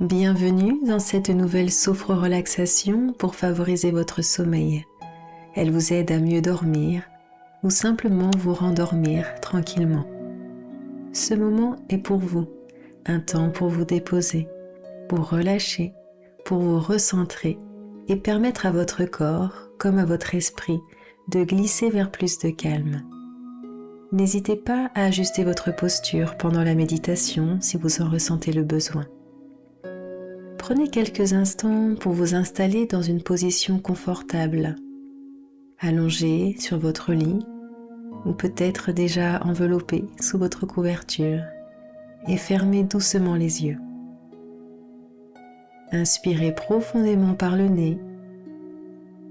Bienvenue dans cette nouvelle sophro-relaxation pour favoriser votre sommeil. Elle vous aide à mieux dormir ou simplement vous rendormir tranquillement. Ce moment est pour vous, un temps pour vous déposer, pour relâcher, pour vous recentrer et permettre à votre corps, comme à votre esprit, de glisser vers plus de calme. N'hésitez pas à ajuster votre posture pendant la méditation si vous en ressentez le besoin. Prenez quelques instants pour vous installer dans une position confortable, allongé sur votre lit ou peut-être déjà enveloppé sous votre couverture et fermez doucement les yeux. Inspirez profondément par le nez,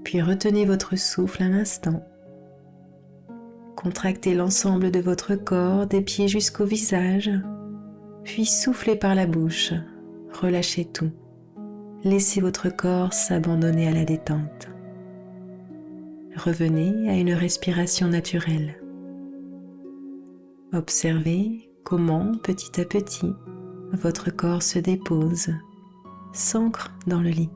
puis retenez votre souffle un instant. Contractez l'ensemble de votre corps, des pieds jusqu'au visage, puis soufflez par la bouche, relâchez tout. Laissez votre corps s'abandonner à la détente. Revenez à une respiration naturelle. Observez comment, petit à petit, votre corps se dépose, s'ancre dans le lit.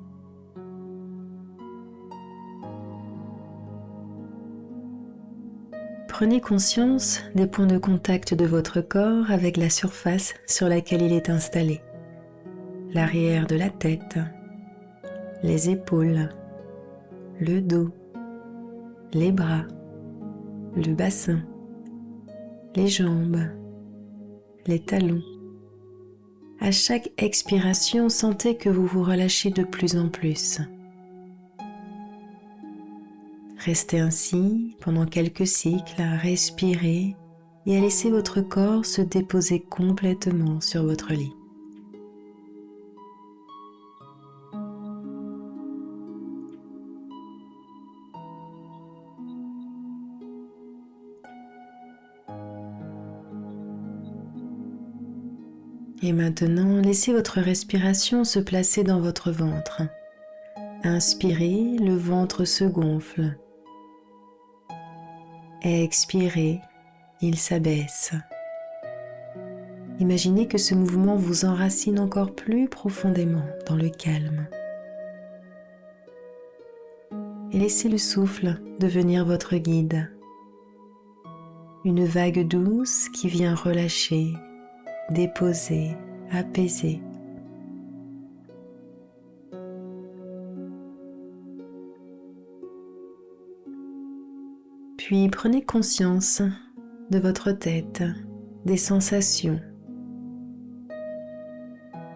Prenez conscience des points de contact de votre corps avec la surface sur laquelle il est installé. L'arrière de la tête, les épaules, le dos, les bras, le bassin, les jambes, les talons. À chaque expiration, sentez que vous vous relâchez de plus en plus. Restez ainsi pendant quelques cycles à respirer et à laisser votre corps se déposer complètement sur votre lit. Et maintenant, laissez votre respiration se placer dans votre ventre. Inspirez, le ventre se gonfle. Expirez, il s'abaisse. Imaginez que ce mouvement vous enracine encore plus profondément dans le calme. Et laissez le souffle devenir votre guide. Une vague douce qui vient relâcher, déposer, apaiser. Puis prenez conscience de votre tête, des sensations.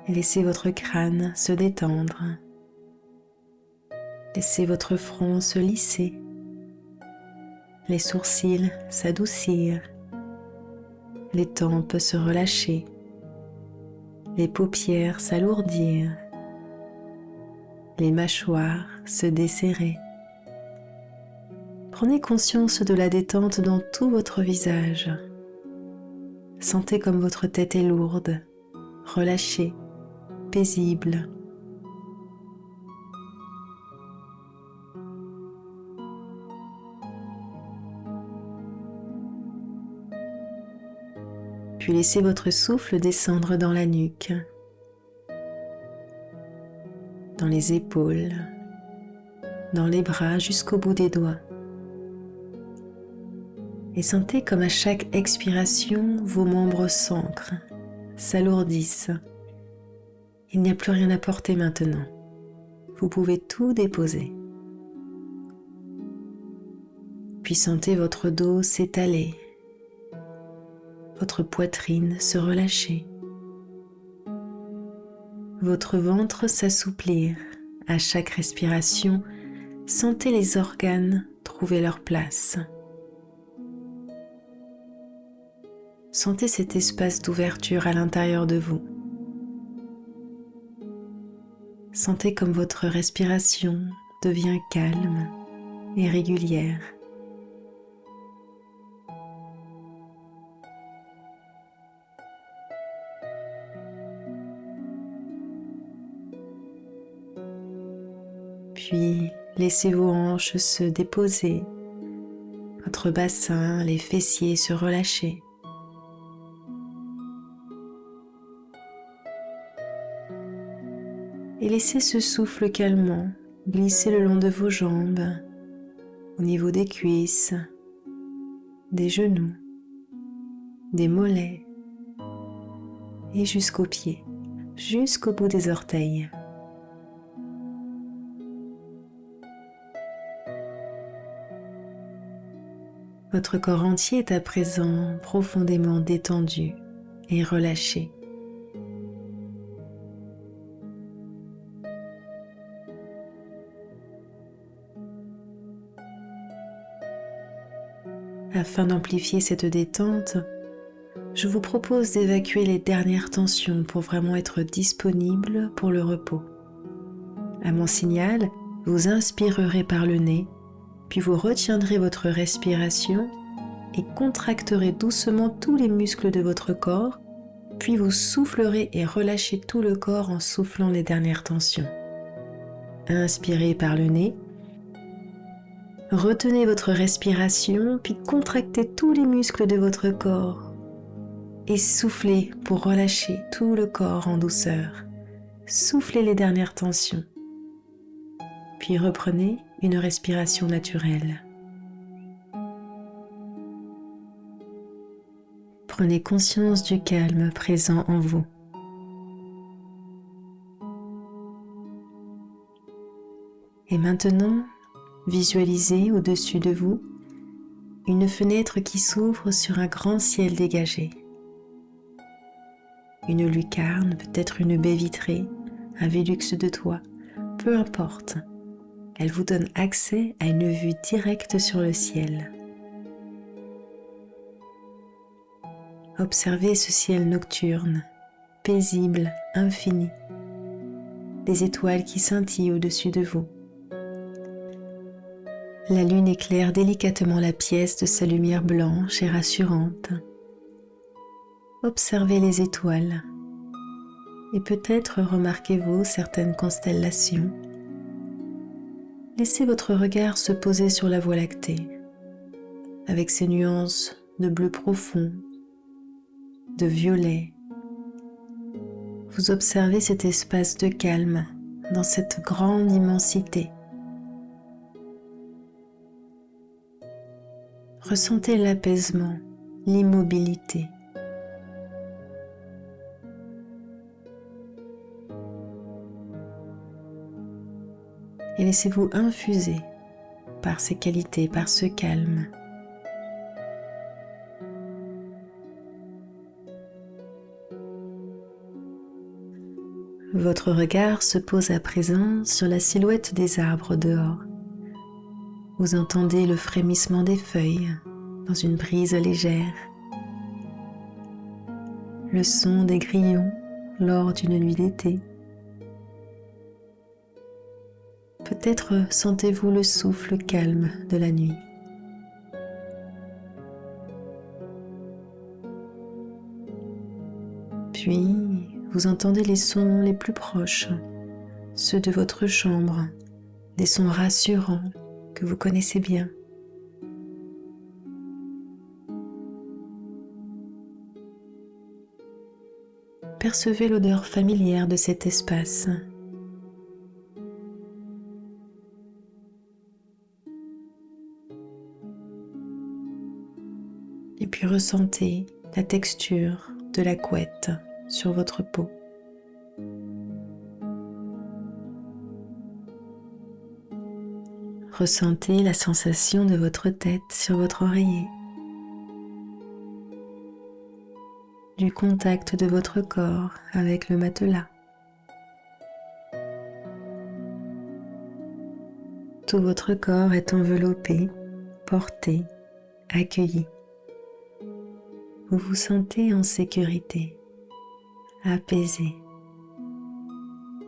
Et laissez votre crâne se détendre. Laissez votre front se lisser. Les sourcils s'adoucir. Les tempes se relâcher. Les paupières s'alourdir. Les mâchoires se desserrer. Prenez conscience de la détente dans tout votre visage. Sentez comme votre tête est lourde, relâchée, paisible. Puis laissez votre souffle descendre dans la nuque, dans les épaules, dans les bras jusqu'au bout des doigts. Et sentez comme à chaque expiration, vos membres s'ancrent, s'alourdissent. Il n'y a plus rien à porter maintenant. Vous pouvez tout déposer. Puis sentez votre dos s'étaler, votre poitrine se relâcher, votre ventre s'assouplir. À chaque respiration, sentez les organes trouver leur place. Sentez cet espace d'ouverture à l'intérieur de vous. Sentez comme votre respiration devient calme et régulière. Puis laissez vos hanches se déposer, votre bassin, les fessiers se relâcher. et laissez ce souffle calmant glisser le long de vos jambes, au niveau des cuisses, des genoux, des mollets et jusqu'aux pieds, jusqu'au bout des orteils. Votre corps entier est à présent profondément détendu et relâché. Afin d'amplifier cette détente, je vous propose d'évacuer les dernières tensions pour vraiment être disponible pour le repos. À mon signal, vous inspirerez par le nez, puis vous retiendrez votre respiration et contracterez doucement tous les muscles de votre corps, puis vous soufflerez et relâchez tout le corps en soufflant les dernières tensions. Inspirez par le nez. Retenez votre respiration, puis contractez tous les muscles de votre corps et soufflez pour relâcher tout le corps en douceur. Soufflez les dernières tensions, puis reprenez une respiration naturelle. Prenez conscience du calme présent en vous. Et maintenant, visualisez au-dessus de vous une fenêtre qui s'ouvre sur un grand ciel dégagé. Une lucarne, peut-être une baie vitrée, un Velux de toit, peu importe. Elle vous donne accès à une vue directe sur le ciel. Observez ce ciel nocturne, paisible, infini. Des étoiles qui scintillent au-dessus de vous. La lune éclaire délicatement la pièce de sa lumière blanche et rassurante. Observez les étoiles et peut-être remarquez-vous certaines constellations. Laissez votre regard se poser sur la Voie lactée, avec ses nuances de bleu profond, de violet. Vous observez cet espace de calme dans cette grande immensité. Ressentez l'apaisement, l'immobilité. Et laissez-vous infuser par ces qualités, par ce calme. Votre regard se pose à présent sur la silhouette des arbres dehors. Vous entendez le frémissement des feuilles dans une brise légère, le son des grillons lors d'une nuit d'été. Peut-être sentez-vous le souffle calme de la nuit. Puis, vous entendez les sons les plus proches, ceux de votre chambre, des sons rassurants que vous connaissez bien. Percevez l'odeur familière de cet espace. Et puis ressentez la texture de la couette sur votre peau. Ressentez la sensation de votre tête sur votre oreiller, du contact de votre corps avec le matelas. Tout votre corps est enveloppé, porté, accueilli. Vous vous sentez en sécurité, apaisé,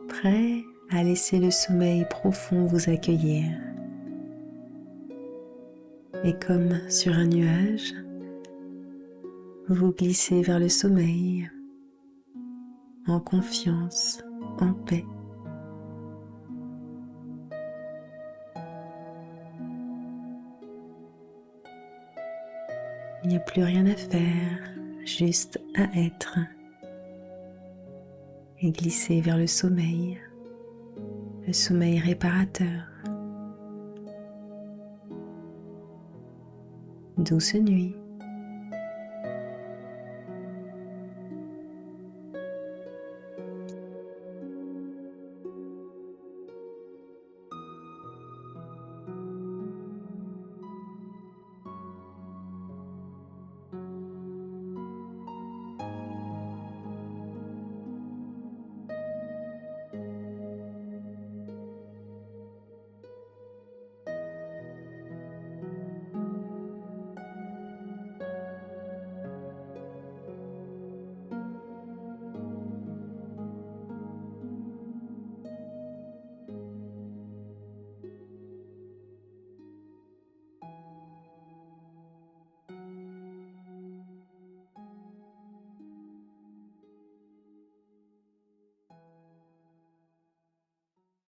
prêt à laisser le sommeil profond vous accueillir. Et comme sur un nuage, vous glissez vers le sommeil, en confiance, en paix. Il n'y a plus rien à faire, juste à être et glisser vers le sommeil le sommeil réparateur. Douce nuit.